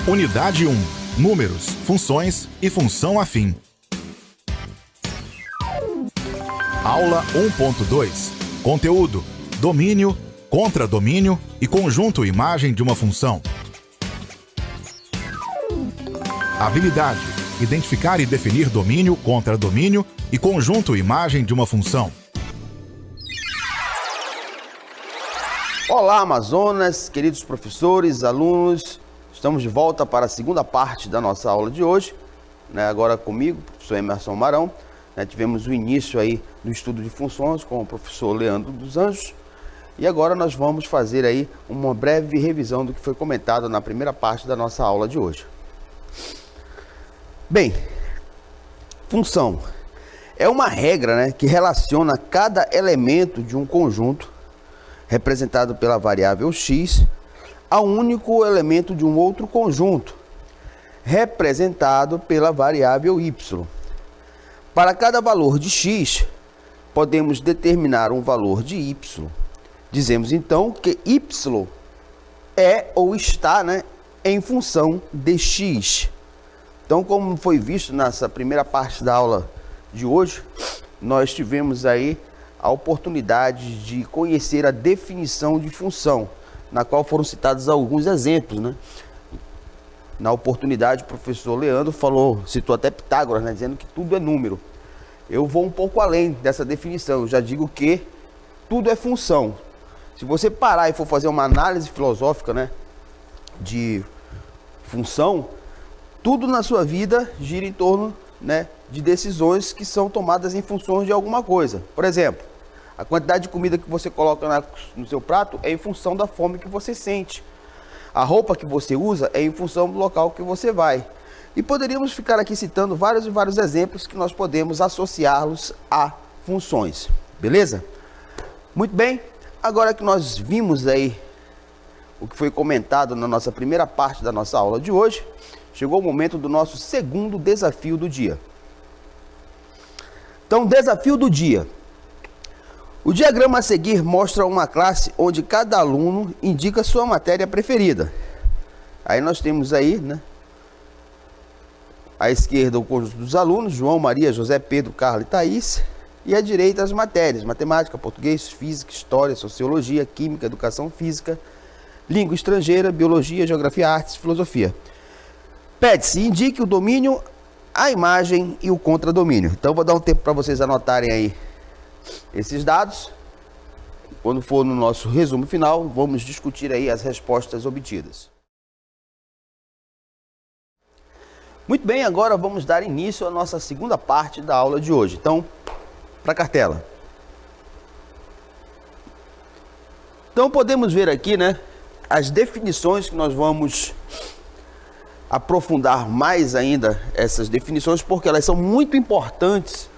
Unidade 1. Números, funções e função afim. Aula 1.2. Conteúdo: domínio, contradomínio e conjunto imagem de uma função. Habilidade: identificar e definir domínio, contradomínio e conjunto imagem de uma função. Olá, Amazonas, queridos professores, alunos. Estamos de volta para a segunda parte da nossa aula de hoje, agora comigo, professor Emerson Marão. Tivemos o início aí do estudo de funções com o professor Leandro dos Anjos. E agora nós vamos fazer aí uma breve revisão do que foi comentado na primeira parte da nossa aula de hoje. Bem, função é uma regra, que relaciona cada elemento de um conjunto representado pela variável x a um único elemento de um outro conjunto representado pela variável y. Para cada valor de x, podemos determinar um valor de y. Dizemos então que y é ou está em função de x. Então, como foi visto nessa primeira parte da aula de hoje, nós tivemos aí a oportunidade de conhecer a definição de função, na qual foram citados alguns exemplos. Na oportunidade, o professor Leandro citou até Pitágoras, dizendo que tudo é número. Eu vou um pouco além dessa definição, eu já digo que tudo é função. Se você parar e for fazer uma análise filosófica de função, tudo na sua vida gira em torno de decisões que são tomadas em função de alguma coisa. Por exemplo, a quantidade de comida que você coloca no seu prato é em função da fome que você sente. A roupa que você usa é em função do local que você vai. E poderíamos ficar aqui citando vários e vários exemplos que nós podemos associá-los a funções. Beleza? Muito bem. Agora que nós vimos aí o que foi comentado na nossa primeira parte da nossa aula de hoje, chegou o momento do nosso segundo desafio do dia. Então, desafio do dia. O diagrama a seguir mostra uma classe onde cada aluno indica sua matéria preferida. Aí nós temos aí, à esquerda o conjunto dos alunos, João, Maria, José, Pedro, Carla e Thaís. E à direita as matérias, matemática, português, física, história, sociologia, química, educação física, língua estrangeira, biologia, geografia, artes, filosofia. Pede-se, indique o domínio, a imagem e o contradomínio. Então vou dar um tempo para vocês anotarem aí esses dados. Quando for no nosso resumo final, vamos discutir aí as respostas obtidas. Muito bem, agora vamos dar início à nossa segunda parte da aula de hoje. Então, para a cartela. Então podemos ver aqui, as definições que nós vamos aprofundar mais ainda essas definições, porque elas são muito importantes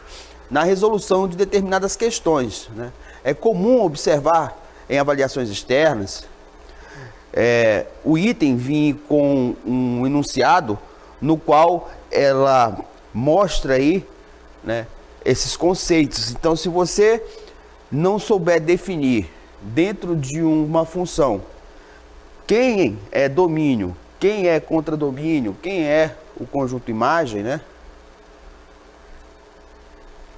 na resolução de determinadas questões. É comum observar em avaliações externas o item vir com um enunciado no qual ela mostra aí esses conceitos. Então, se você não souber definir dentro de uma função quem é domínio, quem é contradomínio, quem é o conjunto imagem,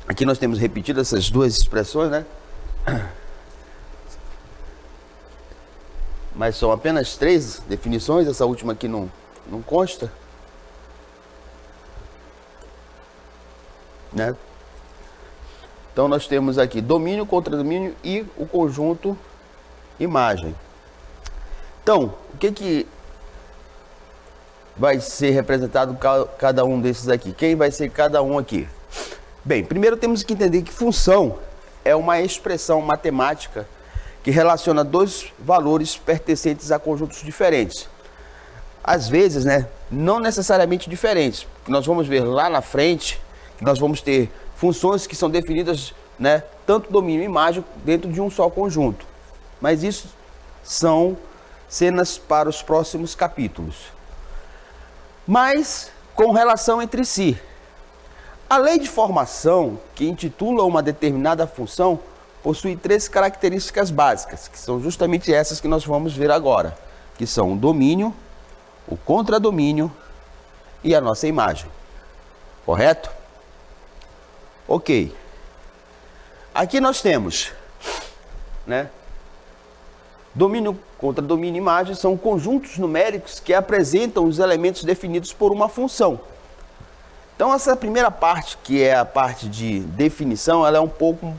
Aqui nós temos repetido essas duas expressões, Mas são apenas 3 definições, essa última aqui não consta. Então nós temos aqui domínio, contradomínio e o conjunto imagem. Então, o que vai ser representado cada um desses aqui? Quem vai ser cada um aqui? Bem, primeiro temos que entender que função é uma expressão matemática que relaciona dois valores pertencentes a conjuntos diferentes. Às vezes, não necessariamente diferentes. Nós vamos ver lá na frente que nós vamos ter funções que são definidas, tanto domínio e imagem dentro de um só conjunto. Mas isso são cenas para os próximos capítulos. Mas com relação entre si. A lei de formação, que intitula uma determinada função, possui 3 características básicas, que são justamente essas que nós vamos ver agora, que são o domínio, o contradomínio e a nossa imagem. Correto? Ok. Aqui nós temos, né? Domínio, contradomínio e imagem são conjuntos numéricos que apresentam os elementos definidos por uma função. Então essa primeira parte, que é a parte de definição, ela é um pouco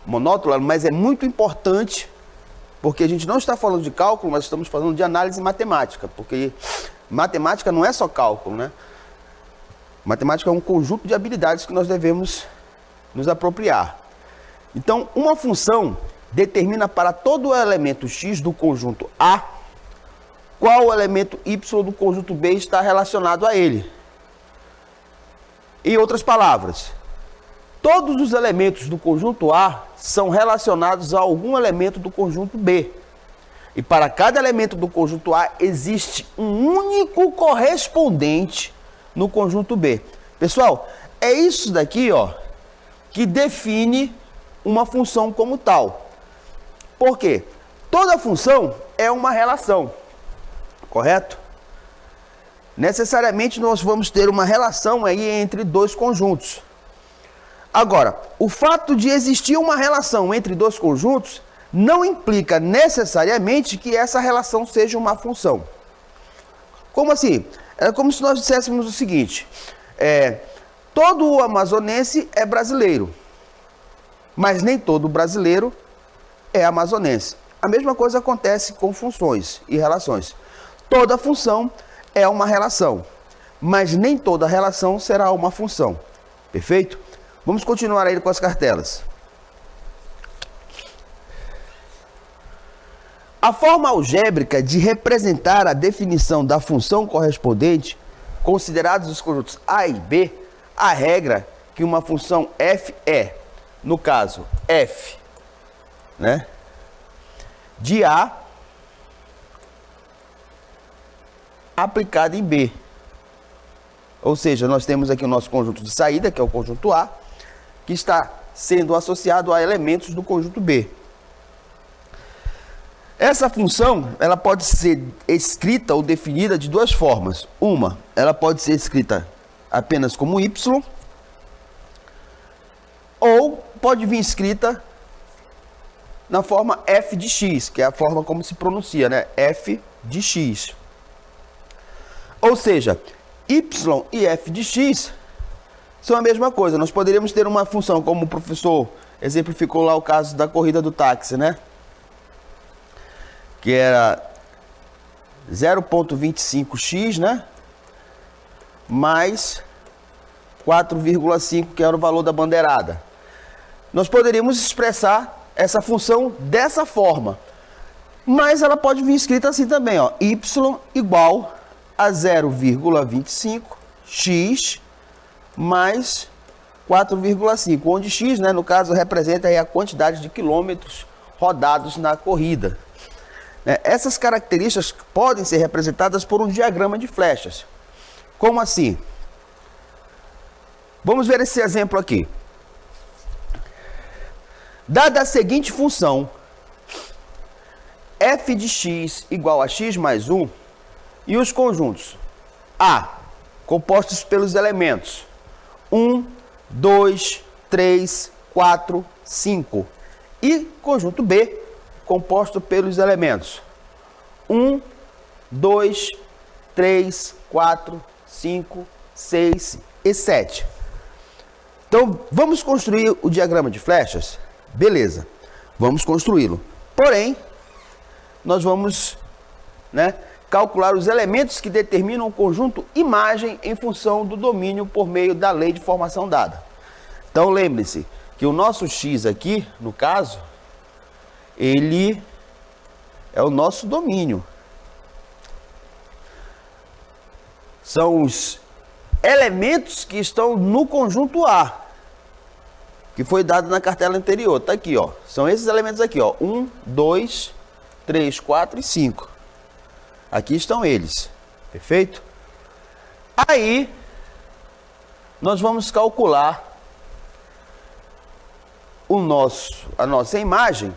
monótona, mas é muito importante, porque a gente não está falando de cálculo, mas estamos falando de análise matemática, porque matemática não é só cálculo, né? Matemática é um conjunto de habilidades que nós devemos nos apropriar. Então, uma função determina para todo elemento x do conjunto A qual elemento y do conjunto B está relacionado a ele. Em outras palavras, todos os elementos do conjunto A são relacionados a algum elemento do conjunto B. E para cada elemento do conjunto A existe um único correspondente no conjunto B. Pessoal, é isso daqui, ó, que define uma função como tal. Por quê? Toda função é uma relação, correto? Necessariamente nós vamos ter uma relação aí entre dois conjuntos. Agora, o fato de existir uma relação entre dois conjuntos não implica necessariamente que essa relação seja uma função. Como assim? É como se nós disséssemos o seguinte: todo amazonense é brasileiro, mas nem todo brasileiro é amazonense. A mesma coisa acontece com funções e relações. Toda função é uma relação, mas nem toda relação será uma função. Perfeito? Vamos continuar aí com as cartelas. A forma algébrica de representar a definição da função correspondente, considerados os conjuntos A e B, a regra que uma função f é, no caso, f, né, de A aplicada em B. Ou seja, nós temos aqui o nosso conjunto de saída, que é o conjunto A, que está sendo associado a elementos do conjunto B. Essa função, ela pode ser escrita ou definida de duas formas. Uma, ela pode ser escrita apenas como y, ou pode vir escrita na forma f de x, que é a forma como se pronuncia, né? F de x. Ou seja, y e f de x são a mesma coisa. Nós poderíamos ter uma função, como o professor exemplificou lá o caso da corrida do táxi, né? Que era 0,25x, né? Mais 4,5, que era o valor da bandeirada. Nós poderíamos expressar essa função dessa forma, mas ela pode vir escrita assim também, ó, y igual a 0,25x mais 4,5, onde x, né, no caso, representa aí a quantidade de quilômetros rodados na corrida. Essas características podem ser representadas por um diagrama de flechas. Como assim? Vamos ver esse exemplo aqui. Dada a seguinte função, f de x igual a x mais 1, e os conjuntos A, compostos pelos elementos 1, 2, 3, 4, 5, e conjunto B, composto pelos elementos 1, 2, 3, 4, 5, 6 e 7. Então, vamos construir o diagrama de flechas? Beleza, vamos construí-lo. Porém, nós vamos, né, calcular os elementos que determinam o conjunto imagem em função do domínio por meio da lei de formação dada. Então, lembre-se que o nosso x aqui, no caso, ele é o nosso domínio. São os elementos que estão no conjunto A, que foi dado na cartela anterior. Está aqui, ó. São esses elementos aqui, ó. 1, 2, 3, 4 e 5. Aqui estão eles. Perfeito? Aí, nós vamos calcular a nossa imagem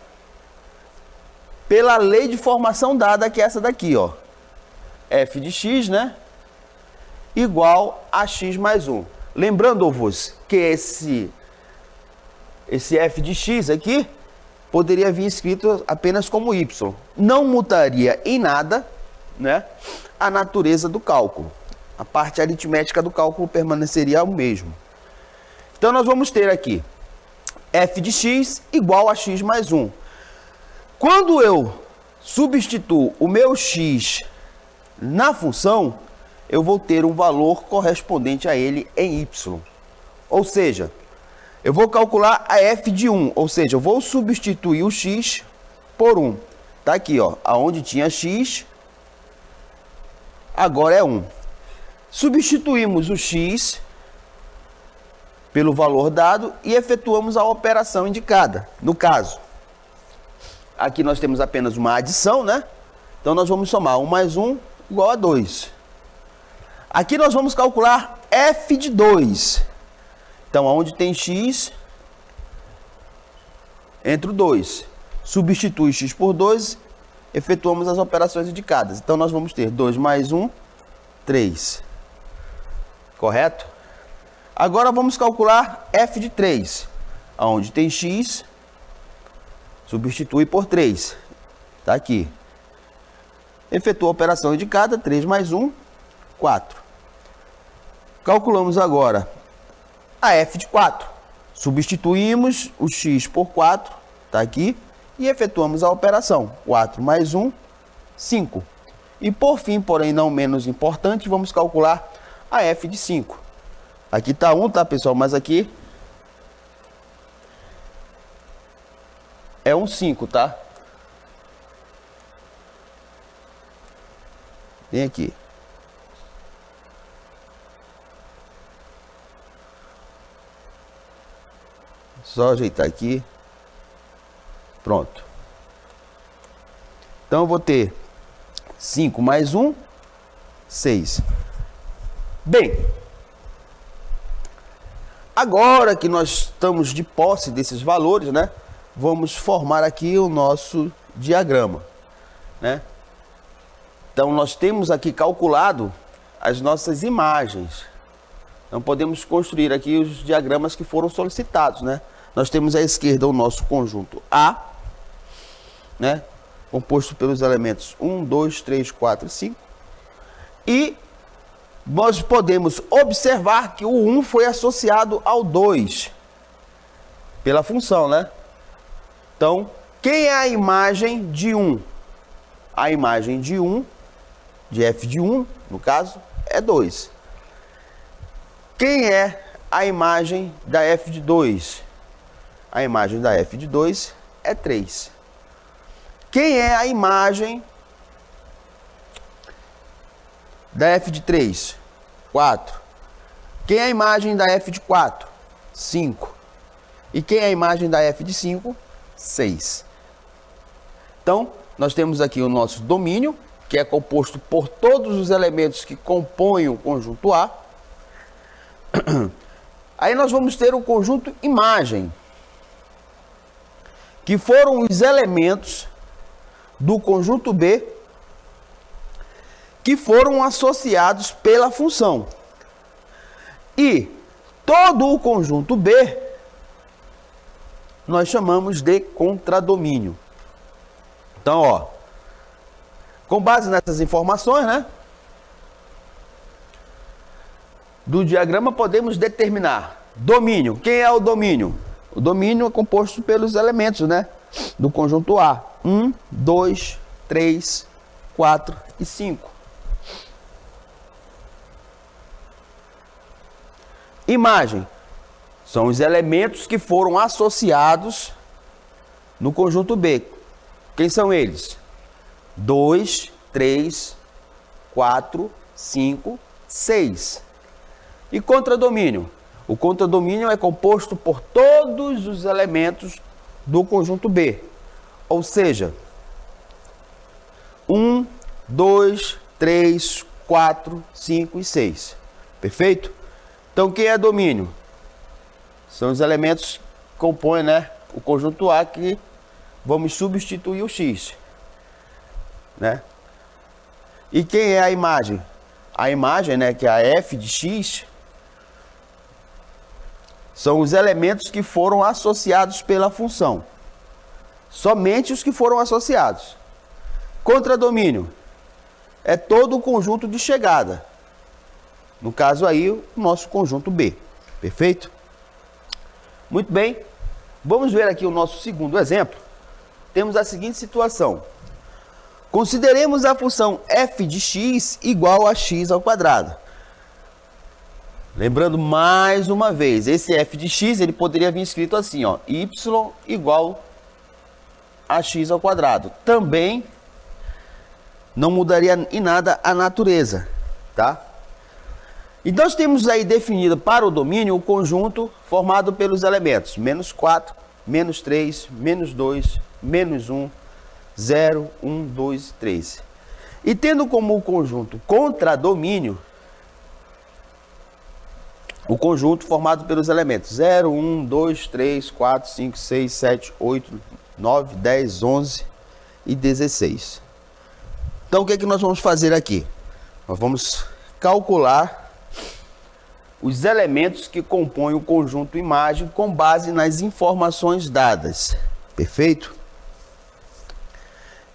pela lei de formação dada, que é essa daqui, ó. F de x, né? Igual a x mais 1. Lembrando-vos que esse f de x aqui poderia vir escrito apenas como y. Não mudaria em nada, né, a natureza do cálculo. A parte aritmética do cálculo permaneceria o mesmo. Então nós vamos ter aqui f de x igual a x mais 1. Quando eu substituo o meu x na função, eu vou ter um valor correspondente a ele em y. Ou seja, eu vou calcular a f de 1, ou seja, eu vou substituir o x por 1. Tá aqui, ó, aonde tinha x, agora é 1. Substituímos o x pelo valor dado e efetuamos a operação indicada. No caso, aqui nós temos apenas uma adição, né? Então nós vamos somar 1 mais 1 igual a 2. Aqui nós vamos calcular f de 2. Então, onde tem x, entre o 2. Substitui x por 2, efetuamos as operações indicadas. Então, nós vamos ter 2 mais 1, 3. Correto? Agora, vamos calcular f de 3. Onde tem x, substitui por 3. Está aqui. Efetua a operação indicada, 3 mais 1, 4. Calculamos agora a f de 4. Substituímos o x por 4, está aqui, e efetuamos a operação. 4 mais 1, 5. E por fim, porém não menos importante, vamos calcular a f de 5. Aqui está 1, tá, pessoal? Mas aqui é um 5, tá? Vem aqui. Só ajeitar aqui. Pronto. Então eu vou ter 5 mais 1, 6. Bem, agora que nós estamos de posse desses valores, né? Vamos formar aqui o nosso diagrama, né? Então nós temos aqui calculado as nossas imagens. Não podemos construir aqui os diagramas que foram solicitados, né? Nós temos à esquerda o nosso conjunto A, né? Composto pelos elementos 1, 2, 3, 4 e 5. E nós podemos observar que o 1 foi associado ao 2 pela função, né? Então, quem é a imagem de 1? A imagem de 1, de f de 1, no caso, é 2. Quem é a imagem da f de 2? A imagem da f de 2 é 3. Quem é a imagem da f de 3? 4. Quem é a imagem da f de 4? 5. E quem é a imagem da f de 5? 6. Então, nós temos aqui o nosso domínio, que é composto por todos os elementos que compõem o conjunto A. Aí nós vamos ter o conjunto imagem, que foram os elementos do conjunto B que foram associados pela função. E todo o conjunto B nós chamamos de contradomínio. Então, ó, com base nessas informações, né, do diagrama podemos determinar domínio. Quem é o domínio? O domínio é composto pelos elementos, né, do conjunto A. 1, 2, 3, 4 e 5. Imagem são os elementos que foram associados no conjunto B. Quem são eles? 2, 3, 4, 5, 6. E contradomínio? O contradomínio é composto por todos os elementos do conjunto B. Ou seja, 1, 2, 3, 4, 5 e 6. Perfeito? Então, quem é domínio? São os elementos que compõem, né, o conjunto A, que vamos substituir o x. né? E quem é a imagem? A imagem, né, que é a f de x, são os elementos que foram associados pela função. Somente os que foram associados. Contradomínio é todo o conjunto de chegada. No caso aí, o nosso conjunto B. Perfeito? Muito bem. Vamos ver aqui o nosso segundo exemplo. Temos a seguinte situação. Consideremos a função f de x igual a x ao quadrado. Lembrando mais uma vez, esse f de x ele poderia vir escrito assim, ó, y igual a x ao quadrado. Também não mudaria em nada a natureza, tá? E nós temos aí definido para o domínio o conjunto formado pelos elementos menos 4, menos 3, menos 2, menos 1, 0, 1, 2, 3. E tendo como conjunto contradomínio o conjunto formado pelos elementos 0, 1, 2, 3, 4, 5, 6, 7, 8, 9, 10, 11 e 16. Então o que é que nós vamos fazer aqui? Nós vamos calcular os elementos que compõem o conjunto imagem com base nas informações dadas. Perfeito?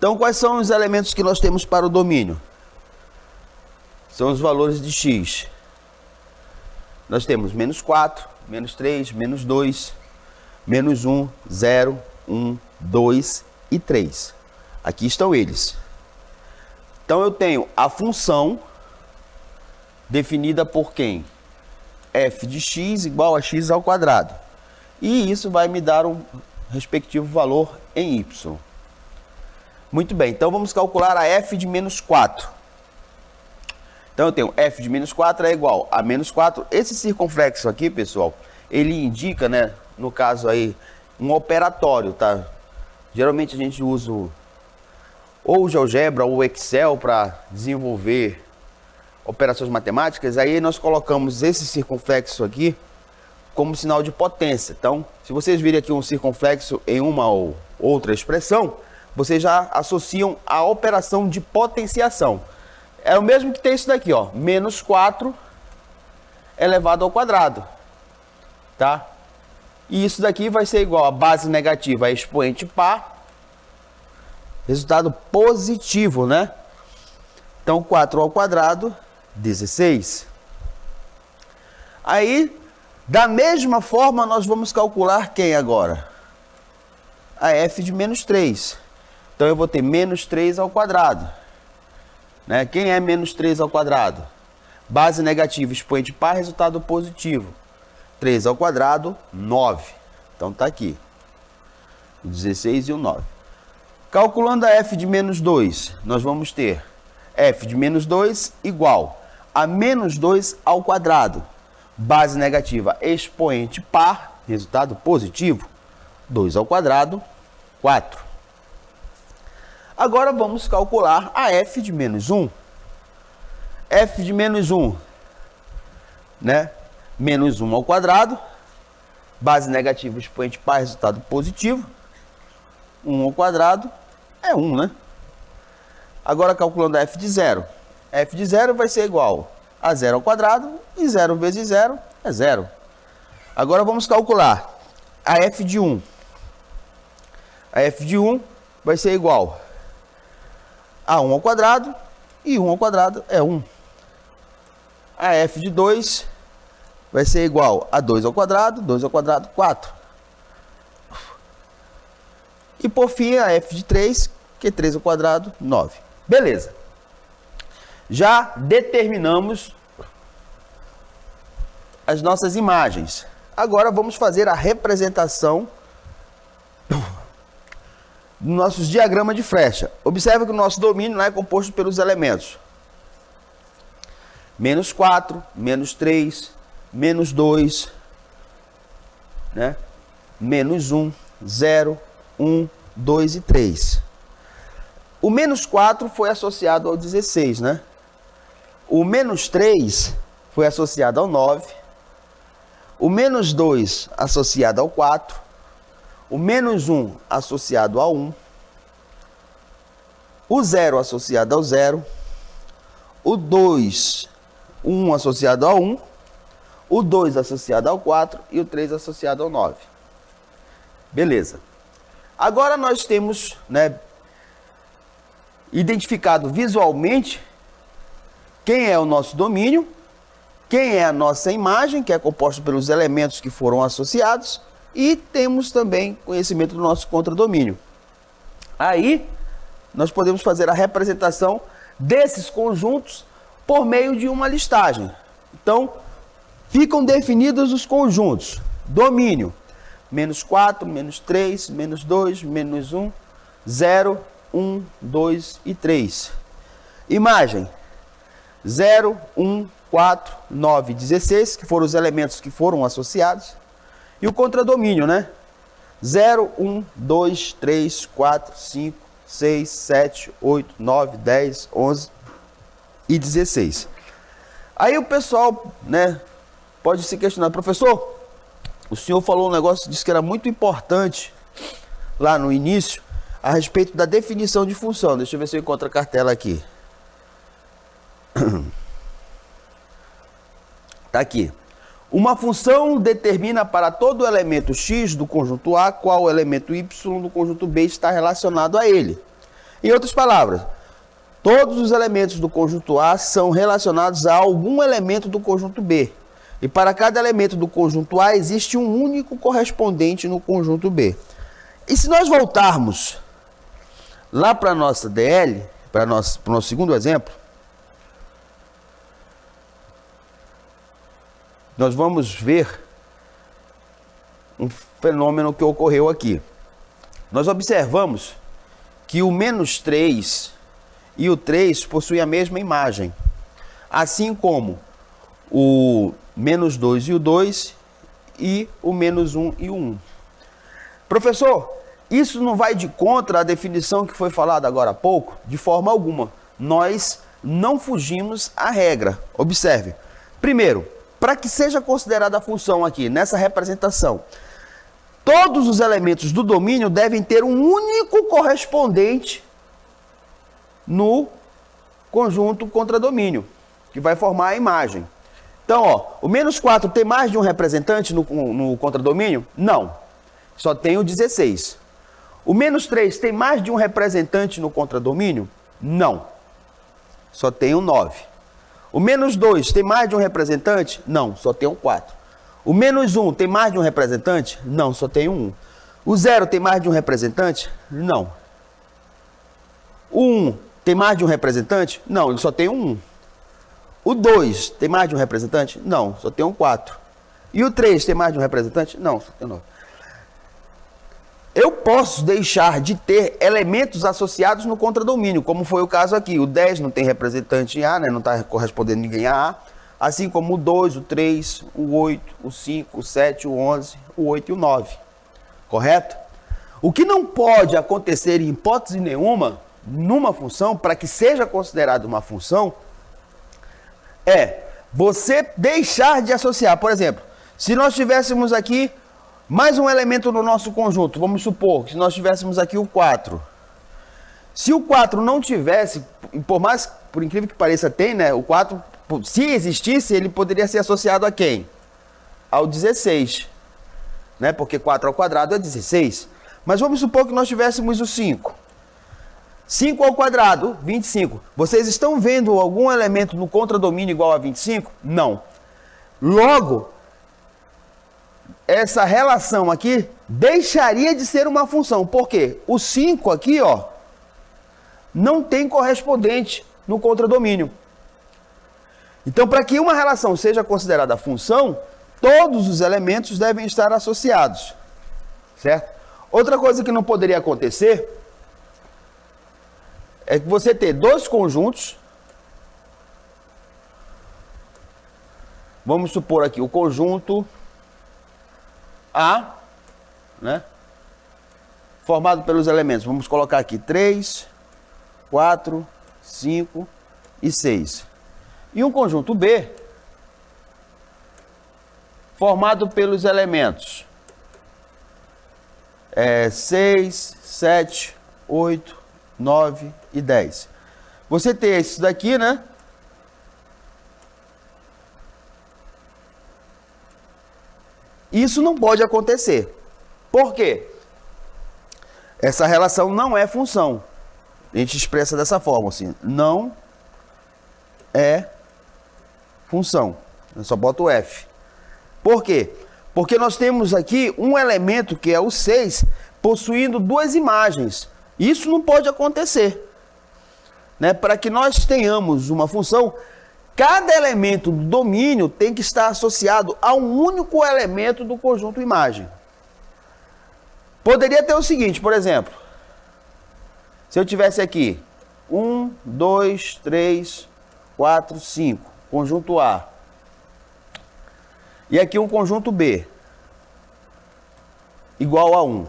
Então, quais são os elementos que nós temos para o domínio? São os valores de x. Nós temos menos 4, menos 3, menos 2, menos 1, 0, 1, 2 e 3. Aqui estão eles. Então, eu tenho a função definida por quem? F de x igual a x ao quadrado. E isso vai me dar um respectivo valor em y. Muito bem, então vamos calcular a f de menos 4. Então eu tenho f de menos 4 é igual a menos 4. Esse circunflexo aqui, pessoal, ele indica, né, no caso aí, um operatório, tá? Geralmente a gente usa ou o GeoGebra ou o Excel para desenvolver operações matemáticas. Aí nós colocamos esse circunflexo aqui como sinal de potência. Então, se vocês virem aqui um circunflexo em uma ou outra expressão, vocês já associam a operação de potenciação. É o mesmo que tem isso daqui, ó, menos 4 elevado ao quadrado, tá? E isso daqui vai ser igual a base negativa a expoente par, resultado positivo, né? Então, 4 ao quadrado, 16. Aí, da mesma forma, nós vamos calcular quem agora? A f de menos 3. Então, eu vou ter menos 3 ao quadrado. Né? Quem é menos 3 ao quadrado? Base negativa, expoente par, resultado positivo. 3 ao quadrado, 9. Então, está aqui. O 16 e o 9. Calculando a f de menos 2, nós vamos ter f de menos 2 igual a menos 2 ao quadrado. Base negativa, expoente par, resultado positivo. 2 ao quadrado, 4. Agora vamos calcular a f de menos 1. F de menos 1, né? Menos 1 ao quadrado. Base negativa, expoente par, resultado positivo. 1 ao quadrado é 1, né? Agora calculando a f de 0. F de 0 vai ser igual a 0 ao quadrado. E 0 vezes 0 é 0. Agora vamos calcular a f de 1. A f de 1 vai ser igual a 1 ao quadrado, e 1 ao quadrado é 1. A f de 2 vai ser igual a 2 ao quadrado, 2 ao quadrado, 4. E por fim, a f de 3, que é 3 ao quadrado, 9. Beleza. Já determinamos as nossas imagens. Agora vamos fazer a representação nossos diagramas de flecha. Observe que o nosso domínio é composto pelos elementos menos 4, menos 3, menos 2, né? Menos 1, 0, 1, 2 e 3. O menos 4 foi associado ao 16, né? O menos 3 foi associado ao 9. O menos 2 associado ao 4. O menos 1 associado a 1. o 0 associado ao 0, o 2, 1 associado ao 1, o 2 associado ao 4 e o 3 associado ao 9. Beleza. Agora nós temos, né, identificado visualmente quem é o nosso domínio, quem é a nossa imagem, que é composta pelos elementos que foram associados, e temos também conhecimento do nosso contradomínio. Aí, nós podemos fazer a representação desses conjuntos por meio de uma listagem. Então, ficam definidos os conjuntos. Domínio, menos 4, menos 3, menos 2, menos 1, 0, 1, 2 e 3. Imagem, 0, 1, 4, 9, 16, que foram os elementos que foram associados. E o contradomínio, né? 0, 1, 2, 3, 4, 5, 6, 7, 8, 9, 10, 11 e 16. Aí o pessoal, né, pode se questionar, professor, o senhor falou um negócio, disse que era muito importante lá no início, a respeito da definição de função. Deixa eu ver se eu encontro a cartela aqui. Está aqui. Uma função determina para todo elemento x do conjunto A qual elemento y do conjunto B está relacionado a ele. Em outras palavras, todos os elementos do conjunto A são relacionados a algum elemento do conjunto B. E para cada elemento do conjunto A existe um único correspondente no conjunto B. E se nós voltarmos lá para a nossa DL, para o nosso segundo exemplo, nós vamos ver um fenômeno que ocorreu aqui. Nós observamos que o menos 3 e o 3 possuem a mesma imagem, assim como o menos 2 e o 2 e o menos 1 e o 1. Professor, isso não vai de contra a definição que foi falada agora há pouco? De forma alguma. Nós não fugimos à regra. Observe. Primeiro, para que seja considerada a função aqui, nessa representação, todos os elementos do domínio devem ter um único correspondente no conjunto contradomínio, que vai formar a imagem. Então, ó, o menos 4 tem mais de um representante no contradomínio? Não. Só tem o 16. O menos 3 tem mais de um representante no contradomínio? Não. Só tem o 9. O menos 2 tem mais de um representante? Não, só tem o 4. O menos 1 tem mais de um representante? Não, só tem o 1. O 0 tem mais de um representante? Não. O 1 tem mais de um representante? Não, ele só tem o 1. O 2 tem mais de um representante? Não, só tem um 4. E o 3 tem mais de um representante? Não, só tem 9. Eu posso deixar de ter elementos associados no contradomínio, como foi o caso aqui. O 10 não tem representante em A, né? Não está correspondendo ninguém a A. Assim como o 2, o 3, o 8, o 5, o 7, o 11, o 8 e o 9. Correto? O que não pode acontecer em hipótese nenhuma, numa função, para que seja considerada uma função, é você deixar de associar. Por exemplo, se nós tivéssemos aqui mais um elemento no nosso conjunto, vamos supor que se nós tivéssemos aqui o 4. Se o 4 não tivesse, por incrível que pareça, tem, né? O 4, se existisse, ele poderia ser associado a quem? Ao 16, né? Porque 4 ao quadrado é 16. Mas vamos supor que nós tivéssemos o 5. 5 ao quadrado, 25. Vocês estão vendo algum elemento no contradomínio igual a 25? Não. Logo, essa relação aqui deixaria de ser uma função. Por quê? O 5 aqui, ó, não tem correspondente no contradomínio. Então, para que uma relação seja considerada função, todos os elementos devem estar associados. Certo? Outra coisa que não poderia acontecer é que você ter dois conjuntos. Vamos supor aqui o conjunto A, né? Formado pelos elementos. Vamos colocar aqui 3, 4, 5 e 6. E um conjunto B, formado pelos elementos 6, 7, 8, 9 e 10. Você tem isso daqui, né? Isso não pode acontecer. Por quê? Essa relação não é função. A gente expressa dessa forma, assim. Não é função. Eu só boto o F. Por quê? Porque nós temos aqui um elemento, que é o 6, possuindo duas imagens. Isso não pode acontecer. Né? Para que nós tenhamos uma função, cada elemento do domínio tem que estar associado a um único elemento do conjunto imagem. Poderia ter o seguinte, por exemplo, se eu tivesse aqui 1, 2, 3, 4, 5, conjunto A, e aqui um conjunto B, igual a 1.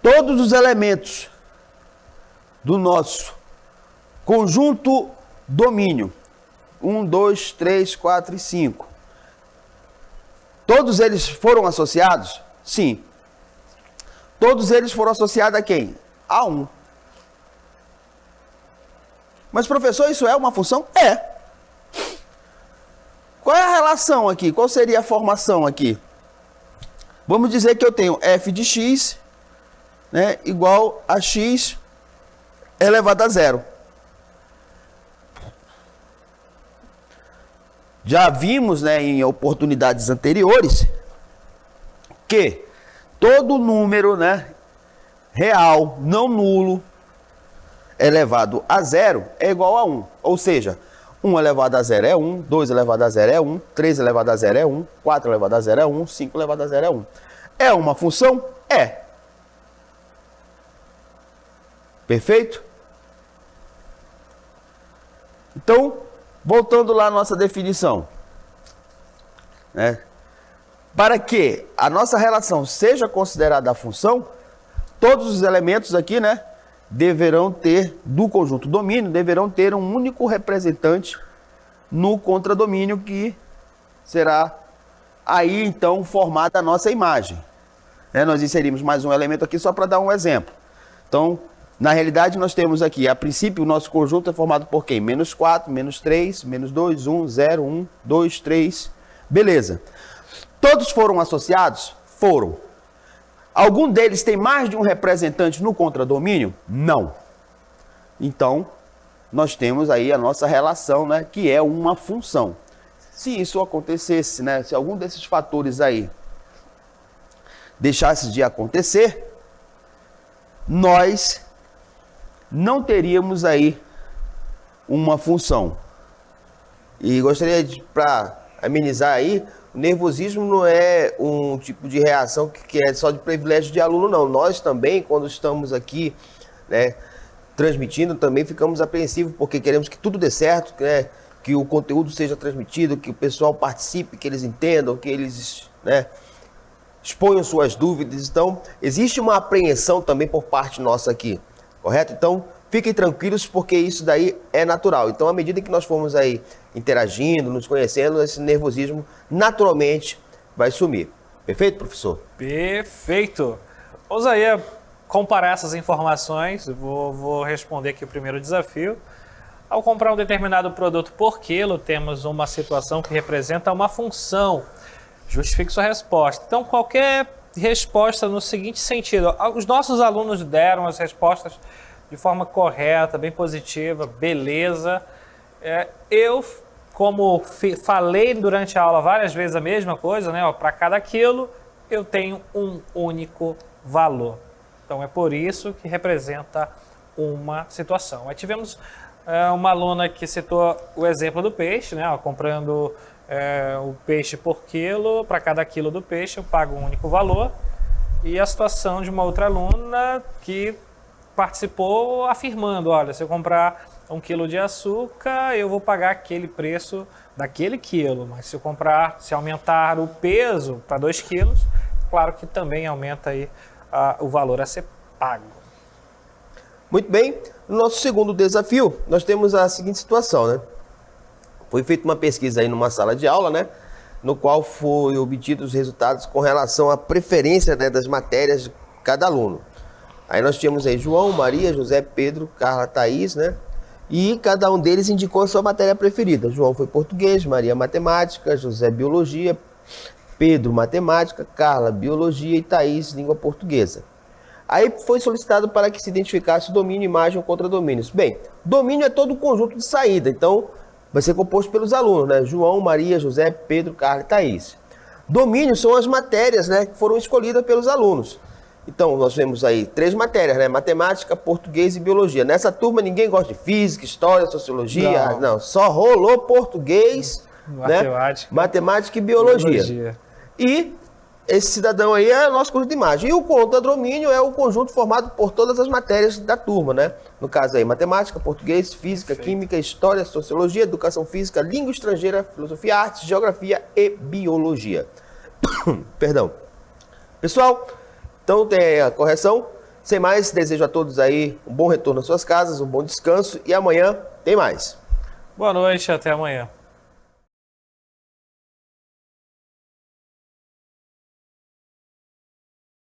Todos os elementos do nosso conjunto domínio, 1, 2, 3, 4 e 5, todos eles foram associados? Sim. Todos eles foram associados a quem? A 1. Mas, professor, isso é uma função? É. Qual é a relação aqui? Qual seria a formação aqui? Vamos dizer que eu tenho f de x, né, igual a x elevado a 0. Já vimos, né, em oportunidades anteriores que todo número, né, real, não nulo, elevado a 0 é igual a 1. Ou seja, 1 elevado a 0 é 1, 2 elevado a 0 é 1, 3 elevado a 0 é 1, 4 elevado a 0 é 1, 5 elevado a 0 é 1. É uma função? É. Perfeito? Então, voltando lá à nossa definição, né? Para que a nossa relação seja considerada função, todos os elementos aqui, né, deverão ter, do conjunto domínio, deverão ter um único representante no contradomínio, que será aí então formada a nossa imagem. Né? Nós inserimos mais um elemento aqui só para dar um exemplo. Então, na realidade, nós temos aqui, a princípio, o nosso conjunto é formado por quem? Menos 4, menos 3, menos 2, 1, 0, 1, 2, 3. Beleza. Todos foram associados? Foram. Algum deles tem mais de um representante no contradomínio? Não. Então, nós temos aí a nossa relação, né, que é uma função. Se isso acontecesse, né, se algum desses fatores aí deixasse de acontecer, nós não teríamos aí uma função. E gostaria de, para amenizar aí, o nervosismo não é um tipo de reação que é só de privilégio de aluno, não. Nós também, quando estamos aqui, né, transmitindo, também ficamos apreensivos, porque queremos que tudo dê certo, né, que o conteúdo seja transmitido, que o pessoal participe, que eles entendam, que eles, né, exponham suas dúvidas. Então, existe uma apreensão também por parte nossa aqui, correto? Então, fiquem tranquilos, porque isso daí é natural. Então, à medida que nós formos aí interagindo, nos conhecendo, esse nervosismo naturalmente vai sumir. Perfeito, professor? Perfeito. Vamos aí comparar essas informações. Vou responder aqui o primeiro desafio. Ao comprar um determinado produto por quilo, temos uma situação que representa uma função. Justifique sua resposta. Então, qualquer resposta no seguinte sentido. Os nossos alunos deram as respostas de forma correta, bem positiva, beleza. Eu, como falei durante a aula várias vezes a mesma coisa, né? Para cada quilo, eu tenho um único valor. Então, é por isso que representa uma situação. Aí tivemos uma aluna que citou o exemplo do peixe, né? Comprando o peixe por quilo, para cada quilo do peixe eu pago um único valor. E a situação de uma outra aluna que participou afirmando, olha, se eu comprar 1 quilo de açúcar, eu vou pagar aquele preço daquele quilo, mas se aumentar o peso para 2 quilos, claro que também aumenta aí o valor a ser pago. Muito bem, no nosso segundo desafio, nós temos a seguinte situação, né? Foi feita uma pesquisa aí numa sala de aula, né? no qual foi obtidos os resultados com relação à preferência, né, das matérias de cada aluno. Aí nós tínhamos aí João, Maria, José, Pedro, Carla, Thaís, né? E cada um deles indicou a sua matéria preferida. João foi português, Maria matemática, José biologia, Pedro matemática, Carla biologia e Thaís língua portuguesa. Aí foi solicitado para que se identificasse o domínio, imagem ou contradomínios. Bem, domínio é todo o conjunto de saída, então vai ser composto pelos alunos, né? João, Maria, José, Pedro, Carla e Thaís. Domínio são as matérias, né, que foram escolhidas pelos alunos. Então, nós vemos aí 3 matérias, né? Matemática, português e biologia. Nessa turma, ninguém gosta de física, história, sociologia. Não, só rolou português, matemática, né? Matemática e biologia. E esse cidadão aí é o nosso conjunto de imagem. E o contradomínio é o conjunto formado por todas as matérias da turma, né? No caso aí, matemática, português, física, química, história, sociologia, educação física, língua estrangeira, filosofia, artes, geografia e biologia. Perdão. Pessoal, então tem a correção. Sem mais, desejo a todos aí um bom retorno às suas casas, um bom descanso e amanhã tem mais. Boa noite, até amanhã.